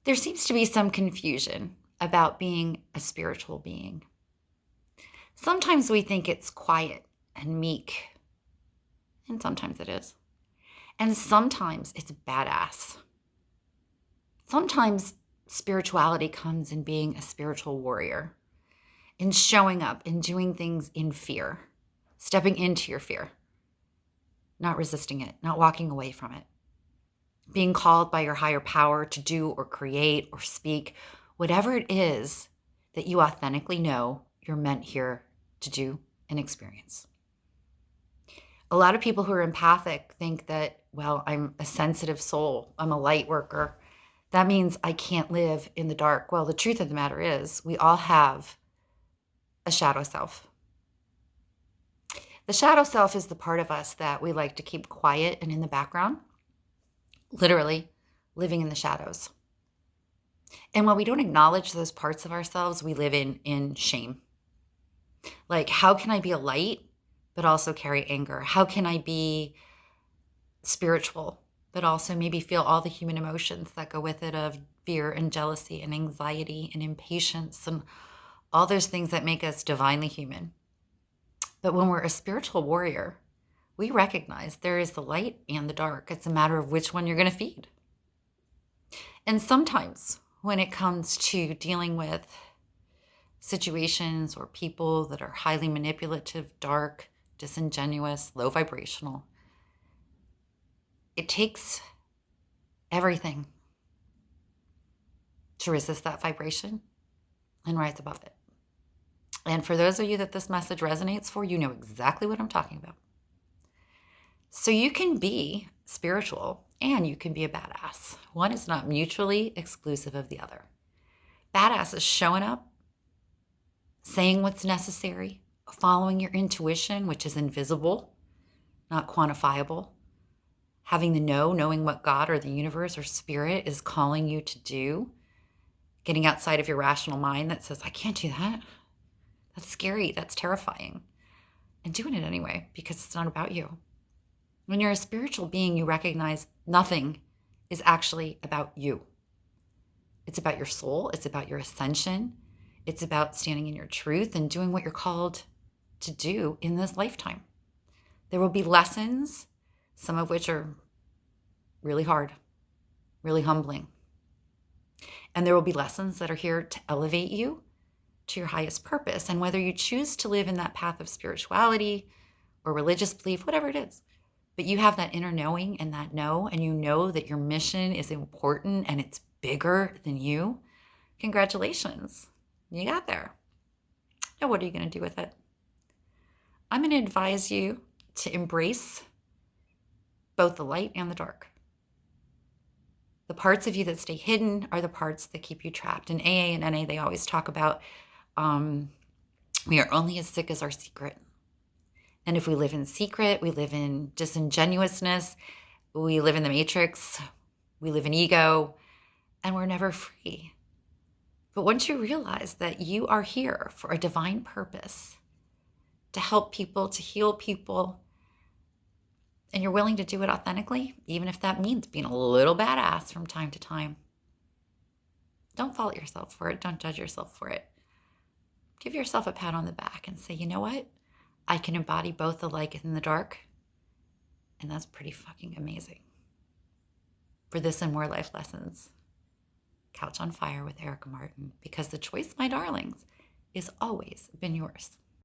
There seems to be some confusion about being a spiritual being. Sometimes we think it's quiet and meek, and sometimes it is. And sometimes it's badass. Sometimes spirituality comes in being a spiritual warrior, in showing up and doing things in fear, stepping into your fear, not resisting it, not walking away from it, being called by your higher power to do or create or speak, whatever it is that you authentically know you're meant here to do and experience. A lot of people who are empathic think that, well, I'm a sensitive soul, I'm a light worker. That means I can't live in the dark. Well, the truth of the matter is, we all have a shadow self. The shadow self is the part of us that we like to keep quiet and in the background, literally living in the shadows. And when we don't acknowledge those parts of ourselves, we live in shame. Like, how can I be a light, but also carry anger? How can I be spiritual, but also maybe feel all the human emotions that go with it of fear and jealousy and anxiety and impatience and all those things that make us divinely human? But when we're a spiritual warrior, we recognize there is the light and the dark. It's a matter of which one you're going to feed. And sometimes when it comes to dealing with situations or people that are highly manipulative, dark, disingenuous, low vibrational, it takes everything to resist that vibration and rise above it. And for those of you that this message resonates for, you know exactly what I'm talking about. So you can be spiritual and you can be a badass. One is not mutually exclusive of the other. Badass is showing up, saying what's necessary, following your intuition, which is invisible, not quantifiable, having the knowing what God or the universe or spirit is calling you to do, getting outside of your rational mind that says, I can't do that. That's scary. That's terrifying. And doing it anyway, because it's not about you. When you're a spiritual being, you recognize nothing is actually about you. It's about your soul. It's about your ascension. It's about standing in your truth and doing what you're called to do in this lifetime. There will be lessons, some of which are really hard, really humbling. And there will be lessons that are here to elevate you to your highest purpose. And whether you choose to live in that path of spirituality or religious belief, whatever it is, but you have that inner knowing and that know, and you know that your mission is important and it's bigger than you, congratulations. You got there. Now, what are you going to do with it? I'm going to advise you to embrace both the light and the dark. The parts of you that stay hidden are the parts that keep you trapped. In AA and NA, they always talk about we are only as sick as our secret. And if we live in secret, we live in disingenuousness, we live in the matrix, we live in ego, and we're never free. But once you realize that you are here for a divine purpose, to help people, to heal people, and you're willing to do it authentically, even if that means being a little badass from time to time, don't fault yourself for it. Don't judge yourself for it. Give yourself a pat on the back and say, you know what? I can embody both the light and the dark. And that's pretty fucking amazing. For this and more life lessons, Couch on Fire with Erica Martin, because the choice, my darlings, is always been yours.